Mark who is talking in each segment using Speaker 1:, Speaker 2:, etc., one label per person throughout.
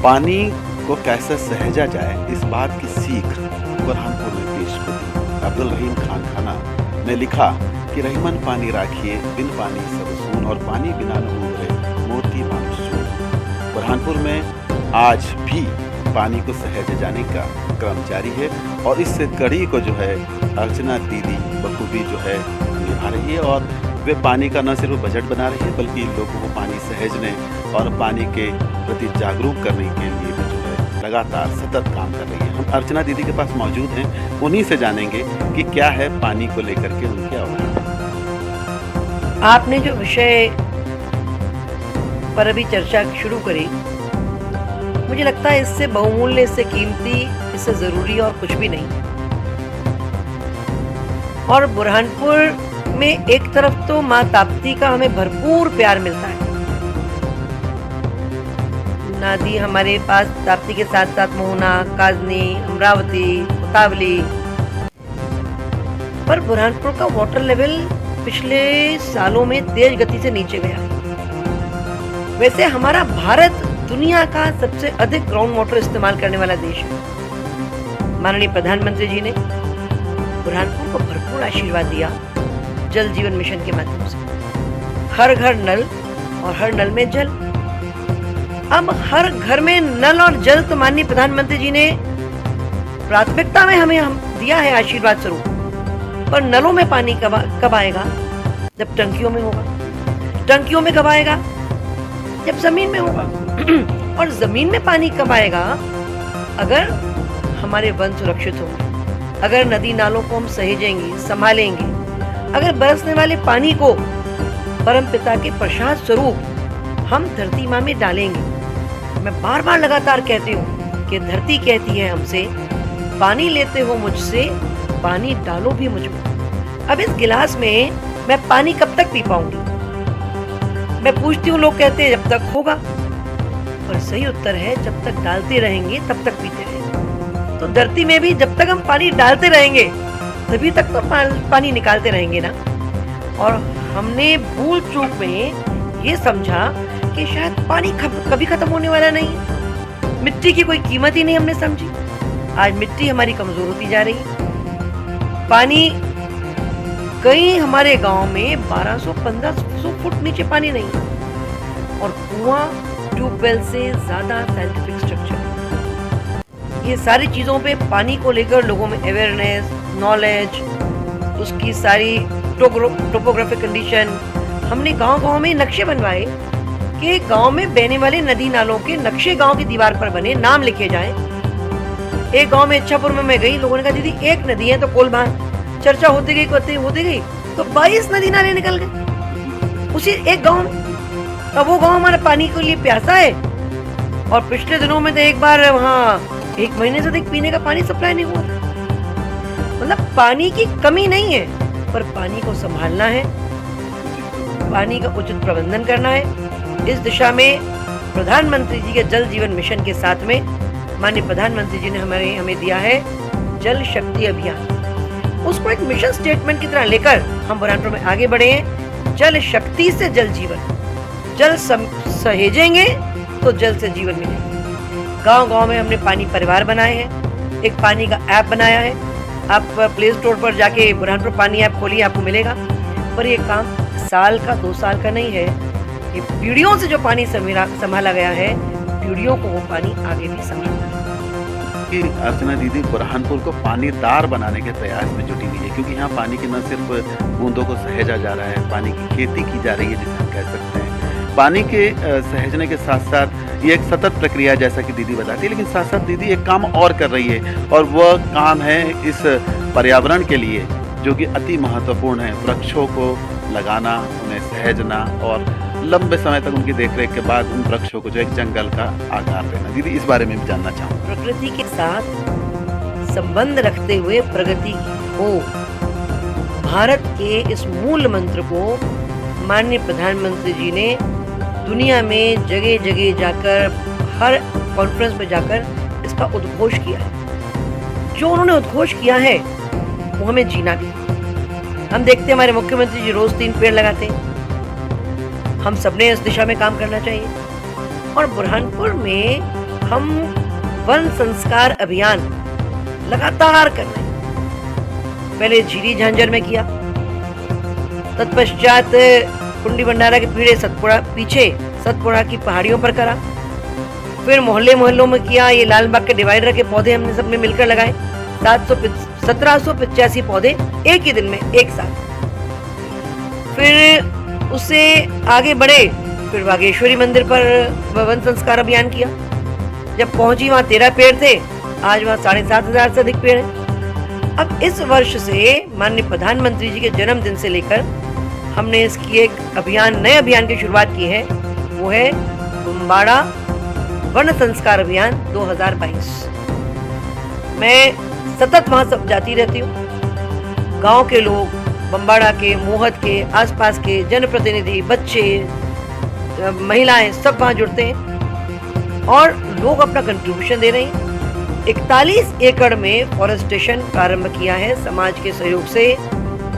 Speaker 1: पानी को कैसे सहेजा जाए, इस बात की सीख बुरहानपुर में पेश होती। अब्दुल रहीम खान खाना ने लिखा कि रहीमन पानी राखिए, बिन पानी सब सून, और पानी बिना न उभरे मोती मानुष चून। बुरहानपुर में आज भी पानी को सहेजे जाने का क्रम जारी है और इस कड़ी को जो है अर्चना दीदी बखूबी जो है निभा रही है, और वे पानी का न सिर्फ बजट बना रही है बल्कि लोगों को पानी सहेजने और पानी के प्रति जागरूक करने के लिए भी जो है लगातार सतत काम कर रही है। हम अर्चना दीदी के पास मौजूद हैं, उन्हीं से जानेंगे कि क्या है पानी को लेकर के उनके अवधारणा।
Speaker 2: आपने जो विषय पर अभी चर्चा शुरू करी, मुझे लगता है इससे बहुमूल्य, इससे कीमती, इससे ज़रूरी और कुछ भी नहीं। और बुरहानपुर में एक तरफ तो माँ ताप्ती का हमें भरपूर प्यार मिलता है। नदी हमारे पास ताप्ती के साथ साथ मोहना, काजनी, अमरावती, कोतावली, पर बुरहानपुर का वाटर लेवल पिछले सालों में तेज गति से नीचे गया है। वैसे हमारा भारत दुनिया का सबसे अधिक ग्राउंड वाटर इस्तेमाल करने वाला देश है। माननीय प्रधानमंत्री जी ने बुरहानपुर को भरपूर आशीर्वाद दिया जल जीवन मिशन के माध्यम से। हर घर नल और हर नल में जल। अब हर घर में नल और जल तो माननीय प्रधानमंत्री जी ने प्राथमिकता में हमें दिया है आशीर्वाद स्वरूप, पर नलों में पानी कब आएगा? जब टंकियों में होगा। टंकियों में कब आएगा? जब जमीन में होगा। और जमीन में पानी कब आएगा? अगर हमारे वन सुरक्षित होंगे, अगर नदी नालों को हम सहेजेंगे, संभालेंगे, अगर बरसने वाले पानी को परम पिता के प्रसाद स्वरूप हम धरती माँ में डालेंगे। मैं बार बार लगातार कहती हूँ कि धरती कहती है हमसे, पानी लेते हो मुझसे, पानी डालो भी मुझ में। अब इस गिलास में मैं पानी कब तक पी पाऊंगी? मैं पूछती हूँ, लोग कहते हैं जब तक होगा, पर सही उत्तर है जब तक डालते रहेंगे तब तक पीते रहेंगे। तो धरती में भी जब तक हम पानी डालते रहेंगे तभी तक तो पानी निकालते रहेंगे ना। और हमने भूल चूक में ये समझा कि शायद पानी कभी खत्म होने वाला नहीं है। मिट्टी की कोई कीमत ही नहीं हमने समझी। आज मिट्टी हमारी कमजोर होती जा रही है। पानी कई हमारे गांव में 1200-1500 फुट नीचे पानी नहीं है, और कुआं ट्यूबवेल से ज्यादा साइंटिफिक स्ट्रक्चर। ये सारी चीजों पे पानी को लेकर लोगों में अवेयरनेस, नॉलेज, उसकी सारी टोपोग्राफिक कंडीशन, हमने गांव-गांव में नक्शे बनवाए कि गांव में बहने वाले नदी नालों के नक्शे गांव की दीवार पर बने, नाम लिखे जाए। एक गांव में इच्छापुर में मैं गई, लोगों ने कहा दीदी एक नदी है तो कोलबान। चर्चा होती गई तो 22 नदी नाले निकल गए उसी एक गांव में। अब वो गांव हमारा पानी के लिए प्यासा है, और पिछले दिनों में तो एक बार वहाँ 1 महीने से अधिक पीने का पानी सप्लाई नहीं हुआ। मतलब पानी की कमी नहीं है, पर पानी को संभालना है, पानी का उचित प्रबंधन करना है। इस दिशा में प्रधानमंत्री जी के जल जीवन मिशन के साथ में माननीय प्रधानमंत्री जी ने हमें दिया है जल शक्ति अभियान। उसको एक मिशन स्टेटमेंट की तरह लेकर हम बुरहानपुर में आगे बढ़े हैं। जल शक्ति से जल जीवन। जल सहेजेंगे तो जल से जीवन मिलेगा। गांव-गांव में हमने पानी परिवार बनाए हैं, एक पानी का ऐप बनाया है। आप प्ले स्टोर पर जाके बुरहानपुर पानी ऐप खोलिए, आपको मिलेगा। पर ये काम साल का 2 साल का नहीं है, ये पीढ़ियों से जो पानी संभाला गया है, पीढ़ियों को वो पानी आगे भी संभालना है।
Speaker 1: कि अर्चना दीदी बुरहानपुर को पानीदार बनाने के प्रयास में जुटी हुई है, क्योंकि यहाँ पानी की न सिर्फ बूंदों को सहेजा जा रहा है, पानी की खेती की जा रही है जिसे हम कह सकते हैं। पानी के सहेजने के साथ साथ ये एक सतत प्रक्रिया जैसा कि दीदी बताती है, लेकिन साथ साथ दीदी एक काम और कर रही है, और वह काम है इस पर्यावरण के लिए जो कि अति महत्वपूर्ण है, वृक्षों को लगाना, उन्हें सहेजना और लंबे समय तक उनकी देखरेख के बाद उन वृक्षों को जो एक जंगल का आकार देना। दीदी इस बारे में भी जानना चाहूँ।
Speaker 2: प्रकृति के साथ संबंध रखते हुए प्रगति हो, भारत के इस मूल मंत्र को माननीय प्रधानमंत्री जी ने दुनिया में जगह जगह जाकर, हर कॉन्फ्रेंस में जाकर इसका उद्घोष किया है। जो उन्होंने उद्घोष किया है वो हमें जीना भी। हम देखते हैं हमारे मुख्यमंत्री जी रोज 3 पेड़ लगाते हैं। हम सबने इस दिशा में काम करना चाहिए। और बुरहानपुर में हम वन संस्कार अभियान लगातार कर रहे हैं। पहले झीरी झांझर में किया, तत्पश्चात कुंडी भंडारा के पीछे सतपुड़ा की पहाड़ियों पर करा, फिर मोहल्लों में किया। ये लालबाग के डिवाइडर के पौधे हमने सबने मिलकर लगाए, 1785 पौधे एक ही दिन में, एक साथ। फिर उससे आगे बढ़े, फिर बागेश्वरी मंदिर पर वन संस्कार अभियान किया। जब पहुंची वहां 13 पेड़ थे, आज वहां 7,500 से अधिक पेड़ हैं। अब इस वर्ष से माननीय प्रधानमंत्री जी के जन्मदिन से लेकर हमने इसकी एक नए अभियान की शुरुआत की है, वो है बम्बाड़ा वन संस्कार अभियान 2022। मैं सतत वहां सब जाती रहती हूँ। गांव के लोग, बम्बाड़ा के, मोहत के, आसपास के जनप्रतिनिधि, बच्चे, महिलाएं सब वहां जुड़ते हैं और लोग अपना कंट्रीब्यूशन दे रहे हैं। 41 एकड़ में फॉरेस्टेशन प्रारंभ किया है समाज के सहयोग से,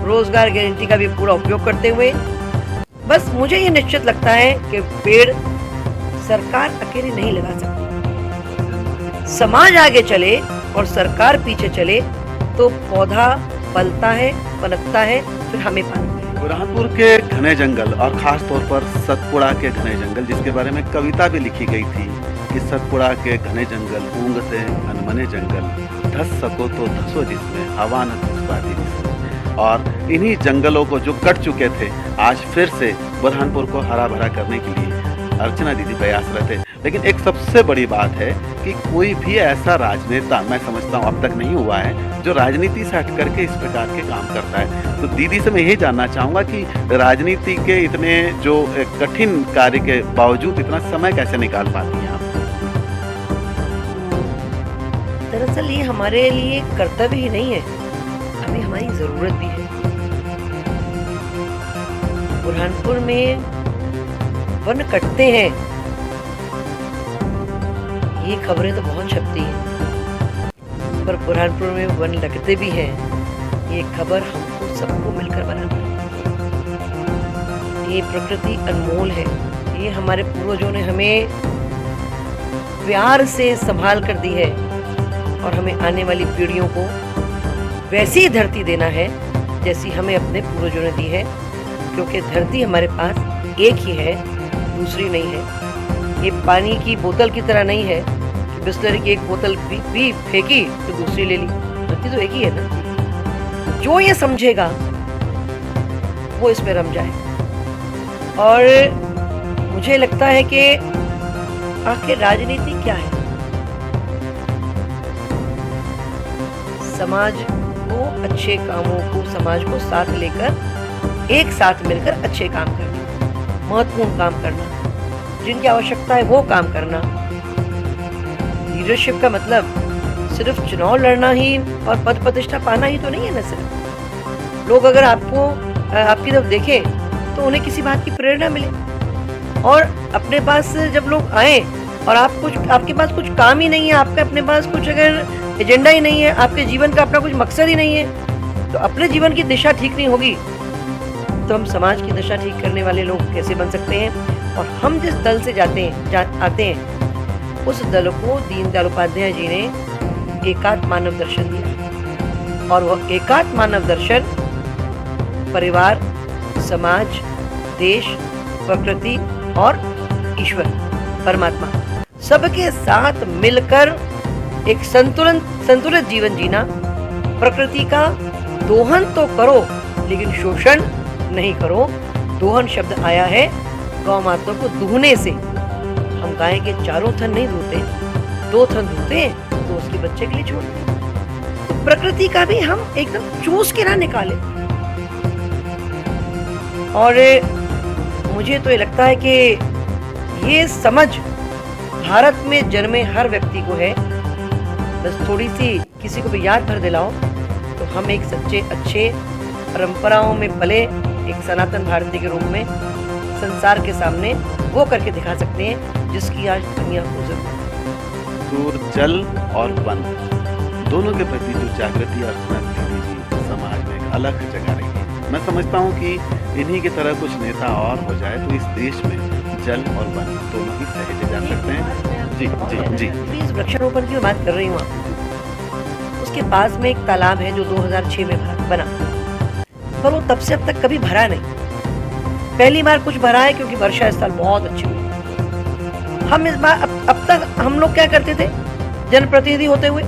Speaker 2: रोजगार गारंटी का भी पूरा उपयोग करते हुए। बस मुझे ये निश्चित लगता है कि पेड़ सरकार अकेले नहीं लगा सकती। समाज आगे चले और सरकार पीछे चले तो पौधा पलता है, पनपता है, फिर हमें पानी।
Speaker 1: बुरहानपुर के घने जंगल और खास तौर पर सतपुड़ा के घने जंगल, जिसके बारे में कविता भी लिखी गई थी कि सतपुड़ा के घने जंगल ऊँगते अनमने जंगल, धस सको तो धसो जिसमें, हवा न धस पाती जिसमें। और इन्हीं जंगलों को जो कट चुके थे, आज फिर से बुरहानपुर को हरा भरा करने के लिए अर्चना दीदी प्रयासरत है। लेकिन एक सबसे बड़ी बात है कि कोई भी ऐसा राजनेता, मैं समझता हूँ अब तक नहीं हुआ है, जो राजनीति से हट करके इस प्रकार के काम करता है। तो दीदी से मैं यही जानना चाहूँगा कि राजनीति के इतने जो कठिन कार्य के बावजूद इतना समय कैसे निकाल पाती हैं आप?
Speaker 2: दरअसल ये हमारे लिए कर्तव्य ही नहीं है, अभी हमारी जरूरत भी है। बुरहानपुर में वन कटते हैं, ये खबरें तो बहुत छपती हैं, पर बुरहानपुर में वन लगते भी हैं, ये खबर हमको सबको मिलकर बनाना है। ये प्रकृति अनमोल है, ये हमारे पूर्वजों ने हमें प्यार से संभाल कर दी है और हमें आने वाली पीढ़ियों को वैसी ही धरती देना है जैसी हमें अपने पूर्वजों ने दी है, क्योंकि धरती हमारे पास एक ही है, दूसरी नहीं है। ये पानी की बोतल की तरह नहीं है कि बिस्लरी की एक बोतल भी फेंकी तो दूसरी ले ली, धरती तो एक ही है ना। जो ये समझेगा वो इसमें रम जाए। और मुझे लगता है कि आखिर राजनीति क्या है? समाज को, अच्छे कामों को, समाज को साथ लेकर एक साथ मिलकर अच्छे काम करना, महत्वपूर्ण काम करना, जिनकी आवश्यकता है वो काम करना। लीडरशिप का मतलब सिर्फ चुनाव लड़ना ही और पद प्रतिष्ठा पाना ही तो नहीं है ना। सिर्फ लोग अगर आपकी तरफ देखें तो उन्हें किसी बात की प्रेरणा मिले, और अपने पास जब लोग आए और आपके पास कुछ काम ही नहीं है, आपके अपने पास कुछ अगर एजेंडा ही नहीं है, आपके जीवन का अपना कुछ मकसद ही नहीं है, तो अपने जीवन की दिशा ठीक नहीं होगी तो हम समाज की दिशा ठीक करने वाले लोग कैसे बन सकते हैं? और हम जिस दल से आते हैं उस दल को दीनदयाल उपाध्याय जी ने एकात्म मानव दर्शन दिया, और वह एकात्म मानव दर्शन परिवार, समाज, देश, प्रकृति और ईश्वर परमात्मा सबके साथ मिलकर एक संतुलित जीवन जीना। प्रकृति का दोहन तो करो लेकिन शोषण नहीं करो। दोहन शब्द आया है गौ माता को दूहने से। हम गाय के चारों थन नहीं धोते, 2 थन धोते हैं तो उसके बच्चे के लिए छोड़ते हैं। तो प्रकृति का भी हम एकदम चूस के ना निकाले। और मुझे तो ये लगता है कि ये समझ भारत में जन्मे हर व्यक्ति को है। बस थोड़ी सी किसी को भी याद भर दिलाओ तो हम एक सच्चे अच्छे परंपराओं में पले एक सनातन भारतीय के रूप में संसार के सामने वो करके दिखा सकते हैं जिसकी आज दुनिया को जरूरत है।
Speaker 1: दूर जल और वन दोनों के प्रति जो जागृति अर्चना दीदी जी समाज में एक अलग जगह रही है। मैं समझता हूँ कि इन्हीं की तरह कुछ नेता और हो जाए तो इस देश में जल और वन दोनों ही सहेजे जा सकते हैं। जी जी जी
Speaker 2: प्लीज वृक्षारोपण की मैं बात कर रही हूँ आपको। उसके पास में एक तालाब है जो 2006 में बना, पर वो तब से अब तक कभी भरा नहीं। पहली बार कुछ भरा है क्योंकि वर्षा इस साल बहुत अच्छी हुई। हम इस बार अब तक हम लोग क्या करते थे जनप्रतिनिधि होते हुए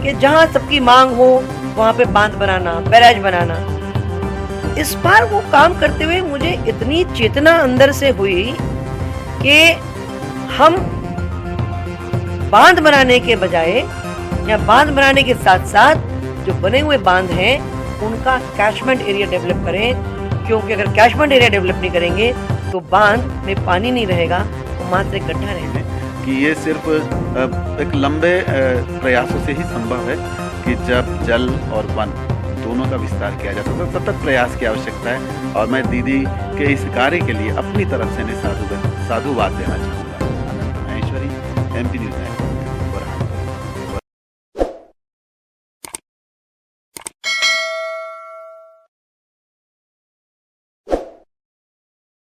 Speaker 2: कि जहाँ सबकी मांग हो वहाँ पे बांध बनाना, बैराज बनाना। इस बार वो काम करते हुए मुझे इतनी चेतना अंदर से हुई कि हम बांध बनाने के बजाय या बांध बनाने के साथ साथ जो बने हुए बांध हैं उनका कैचमेंट एरिया डेवलप करें, क्योंकि अगर कैचमेंट एरिया डेवलप नहीं करेंगे तो बांध में पानी नहीं रहेगा, वो मात्र एक गड्ढा रहेगा।
Speaker 1: कि ये सिर्फ एक लंबे प्रयासों से ही संभव है कि जब जल और वन दोनों का विस्तार किया जाता है तो सतत प्रयास की आवश्यकता है। और मैं दीदी के इस कार्य के लिए अपनी तरफ से साधुवाद देना चाहूँगा। अनंत महेश्वरी, MP न्यूज़।